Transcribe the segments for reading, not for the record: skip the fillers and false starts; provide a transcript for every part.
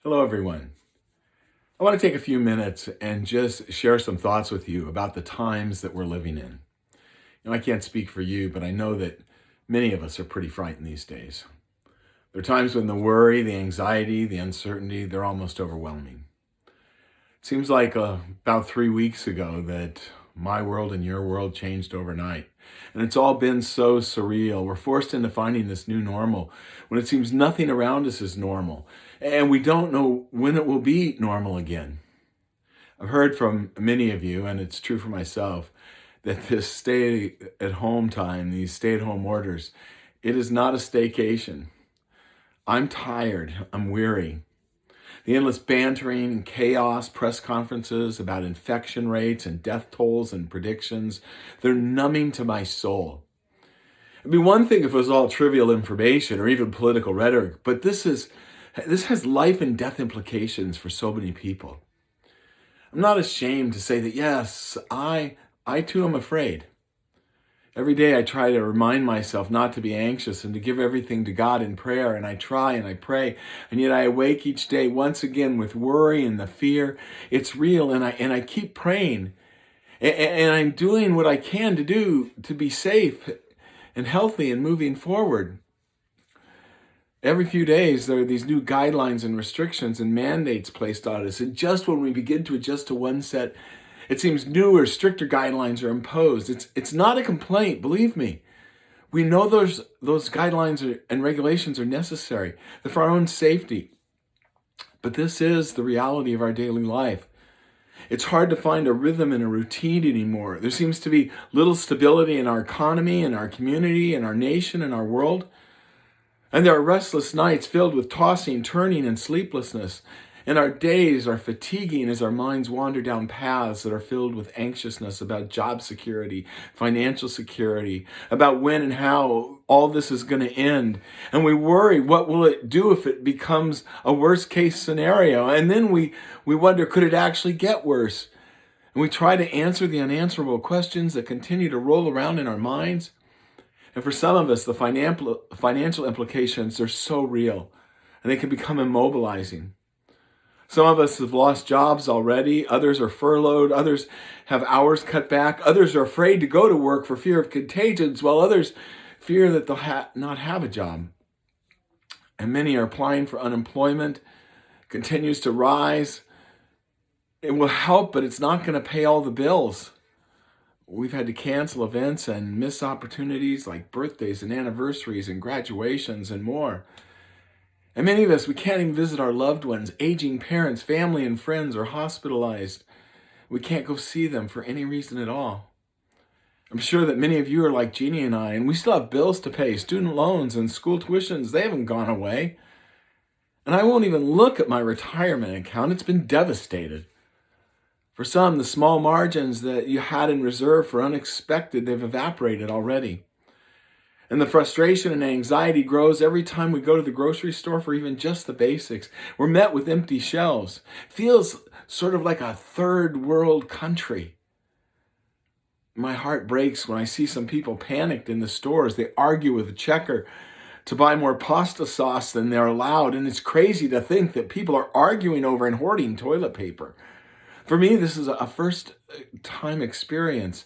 Hello, everyone. I want to take a few minutes and just share some thoughts with you about the times that we're living in. I can't speak for you, but I know that many of us are pretty frightened these days. There are times when the worry, the anxiety, the uncertainty, they're almost overwhelming. It seems like about 3 weeks ago that my world and your world changed overnight. And it's all been so surreal. We're forced into finding this new normal when it seems nothing around us is normal. And we don't know when it will be normal again. I've heard from many of you, and it's true for myself, that this stay at home time, these stay at home orders, it is not a staycation. I'm tired. I'm weary. The endless bantering and chaos, press conferences about infection rates and death tolls and predictions, they're numbing to my soul. It'd be one thing if it was all trivial information or even political rhetoric, but this has life and death implications for so many people. I'm not ashamed to say that, yes, I too am afraid. Every day I try to remind myself not to be anxious and to give everything to God in prayer, and I try and I pray, and yet I awake each day once again with worry and the fear. It's real, and I keep praying, and I'm doing what I can to do to be safe and healthy and moving forward. Every few days, there are these new guidelines and restrictions and mandates placed on us. And just when we begin to adjust to one set, it seems newer, stricter guidelines are imposed. It's not a complaint, believe me. We know those guidelines and regulations are necessary. They're for our own safety. But this is the reality of our daily life. It's hard to find a rhythm and a routine anymore. There seems to be little stability in our economy, in our community, in our nation, in our world. And there are restless nights filled with tossing, turning, and sleeplessness. And our days are fatiguing as our minds wander down paths that are filled with anxiousness about job security, financial security, about when and how all this is going to end. And we worry, what will it do if it becomes a worst case scenario? And then we wonder, could it actually get worse? And we try to answer the unanswerable questions that continue to roll around in our minds. And for some of us, the financial implications are so real, and they can become immobilizing. Some of us have lost jobs already. Others are furloughed. Others have hours cut back. Others are afraid to go to work for fear of contagions, while others fear that they'll not have a job. And many are applying for unemployment. Continues to rise. It will help, but it's not going to pay all the bills. We've had to cancel events and miss opportunities like birthdays and anniversaries and graduations and more. And many of us, we can't even visit our loved ones. Aging parents, family, and friends are hospitalized. We can't go see them for any reason at all. I'm sure that many of you are like Jeannie and I, and we still have bills to pay, student loans and school tuitions. They haven't gone away. And I won't even look at my retirement account. It's been devastated. For some, the small margins that you had in reserve for unexpected, they've evaporated already. And the frustration and anxiety grows every time we go to the grocery store for even just the basics. We're met with empty shelves. Feels sort of like a third world country. My heart breaks when I see some people panicked in the stores. They argue with the checker to buy more pasta sauce than they're allowed. And it's crazy to think that people are arguing over and hoarding toilet paper. For me, this is a first-time experience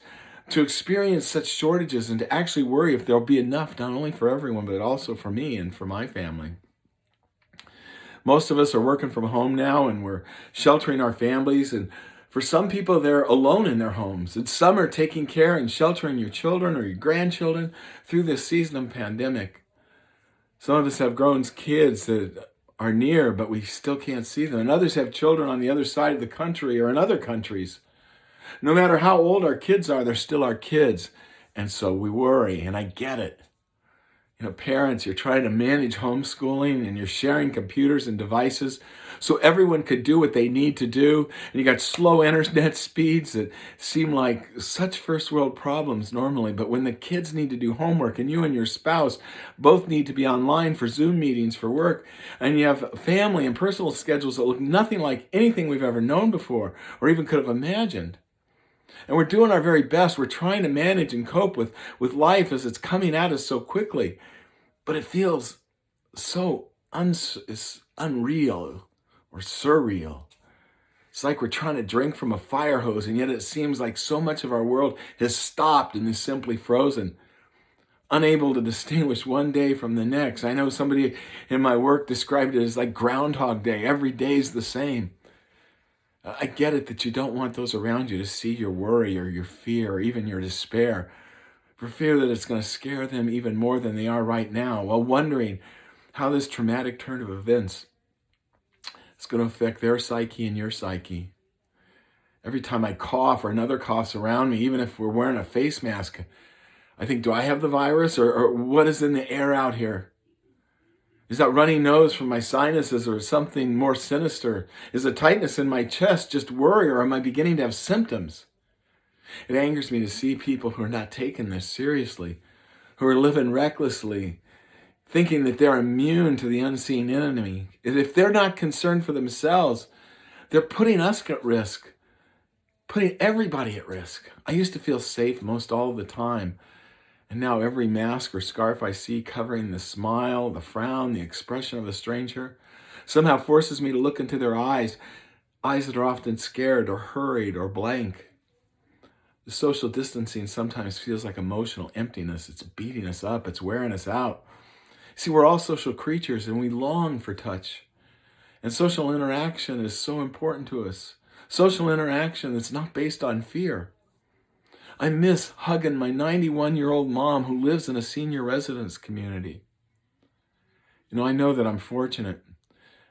to experience such shortages and to actually worry if there'll be enough, not only for everyone, but also for me and for my family. Most of us are working from home now, and we're sheltering our families. And for some people, they're alone in their homes. And some are taking care and sheltering your children or your grandchildren through this season of pandemic. Some of us have grown kids that are near, but we still can't see them. And others have children on the other side of the country or in other countries. No matter how old our kids are, they're still our kids. And so we worry, and I get it. Parents, you're trying to manage homeschooling and you're sharing computers and devices so everyone could do what they need to do. And you got slow internet speeds that seem like such first world problems normally. But when the kids need to do homework and you and your spouse both need to be online for Zoom meetings for work, and you have family and personal schedules that look nothing like anything we've ever known before or even could have imagined. And we're doing our very best. We're trying to manage and cope with life as it's coming at us so quickly. But it feels so unreal. or surreal. It's like we're trying to drink from a fire hose, and yet it seems like so much of our world has stopped and is simply frozen, unable to distinguish one day from the next. I know somebody in my work described it as like Groundhog Day. Every day is the same. I get it that you don't want those around you to see your worry or your fear or even your despair, for fear that it's going to scare them even more than they are right now, while wondering how this traumatic turn of events is going to affect their psyche and your psyche. Every time I cough or another coughs around me, even if we're wearing a face mask, I think, do I have the virus, or what is in the air out here? Is that runny nose from my sinuses or something more sinister? Is a tightness in my chest just worry, or am I beginning to have symptoms? It angers me to see people who are not taking this seriously, who are living recklessly, thinking that they're immune to the unseen enemy. And if they're not concerned for themselves, they're putting us at risk, putting everybody at risk. I used to feel safe most all the time. And now every mask or scarf I see covering the smile, the frown, the expression of a stranger somehow forces me to look into their eyes that are often scared or hurried or blank. The social distancing sometimes feels like emotional emptiness. It's beating us up. It's wearing us out. See, we're all social creatures and we long for touch. And social interaction is so important to us. Social interaction that's not based on fear. I miss hugging my 91-year-old mom who lives in a senior residence community. I know that I'm fortunate.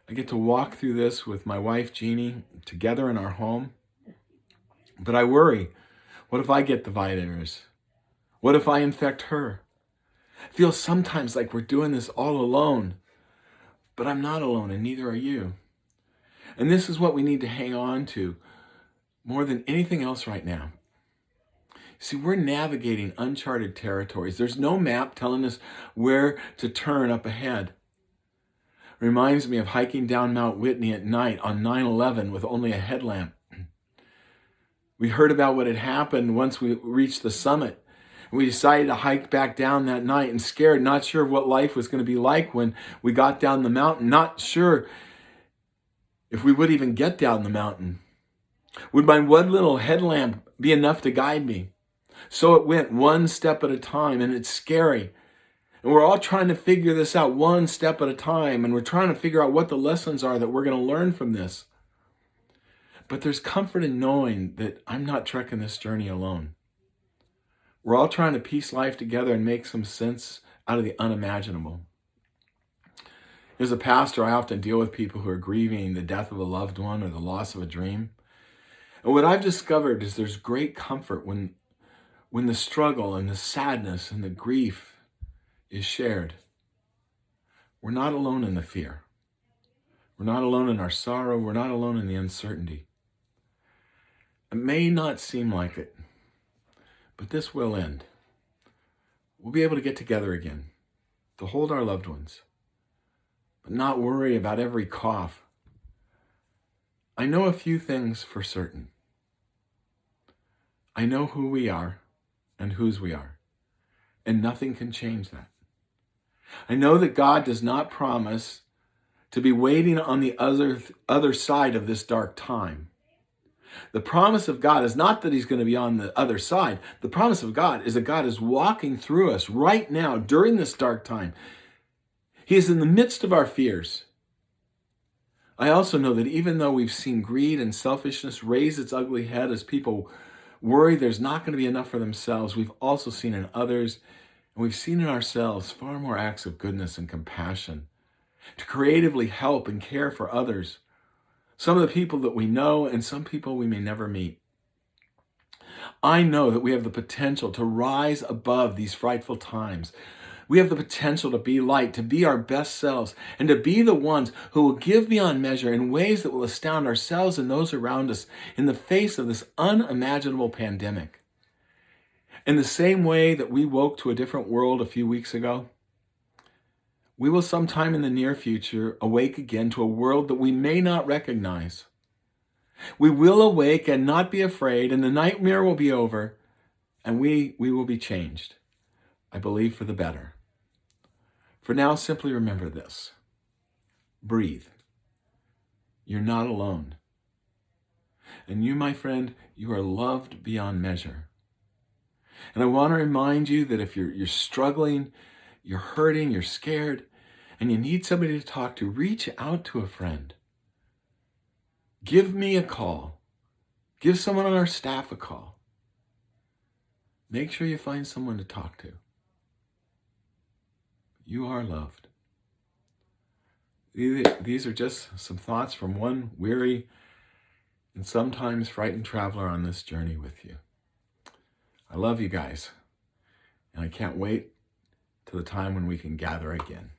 I get to walk through this with my wife, Jeannie, together in our home. But I worry, what if I get the virus? What if I infect her? I feel sometimes like we're doing this all alone. But I'm not alone, and neither are you. And this is what we need to hang on to more than anything else right now. See, we're navigating uncharted territories. There's no map telling us where to turn up ahead. Reminds me of hiking down Mount Whitney at night on 9/11 with only a headlamp. We heard about what had happened once we reached the summit. We decided to hike back down that night and scared, not sure what life was going to be like when we got down the mountain, not sure if we would even get down the mountain. Would my one little headlamp be enough to guide me? So it went one step at a time, and it's scary. And we're all trying to figure this out one step at a time, and we're trying to figure out what the lessons are that we're going to learn from this. But there's comfort in knowing that I'm not trekking this journey alone. We're all trying to piece life together and make some sense out of the unimaginable. As a pastor, I often deal with people who are grieving the death of a loved one or the loss of a dream. And what I've discovered is there's great comfort when the struggle and the sadness and the grief is shared. We're not alone in the fear. We're not alone in our sorrow. We're not alone in the uncertainty. It may not seem like it, but this will end. We'll be able to get together again, to hold our loved ones, but not worry about every cough. I know a few things for certain. I know who we are and whose we are, and nothing can change that. I know that God does not promise to be waiting on the other side of this dark time. The promise of God is not that he's going to be on the other side. The promise of God is that God is walking through us right now during this dark time. He is in the midst of our fears. I also know that even though we've seen greed and selfishness raise its ugly head as people worry there's not going to be enough for themselves, we've also seen in others, and we've seen in ourselves far more acts of goodness and compassion to creatively help and care for others. Some of the people that we know and some people we may never meet. I know that we have the potential to rise above these frightful times. We have the potential to be light, to be our best selves, and to be the ones who will give beyond measure in ways that will astound ourselves and those around us in the face of this unimaginable pandemic. In the same way that we woke to a different world a few weeks ago, we will sometime in the near future awake again to a world that we may not recognize. We will awake and not be afraid, and the nightmare will be over, and we will be changed. I believe for the better. For now, simply remember this. Breathe. You're not alone. And you, my friend, you are loved beyond measure. And I want to remind you that if you're struggling, you're hurting, you're scared, and you need somebody to talk to, reach out to a friend. Give me a call. Give someone on our staff a call. Make sure you find someone to talk to. You are loved. These are just some thoughts from one weary and sometimes frightened traveler on this journey with you. I love you guys, and I can't wait till the time when we can gather again.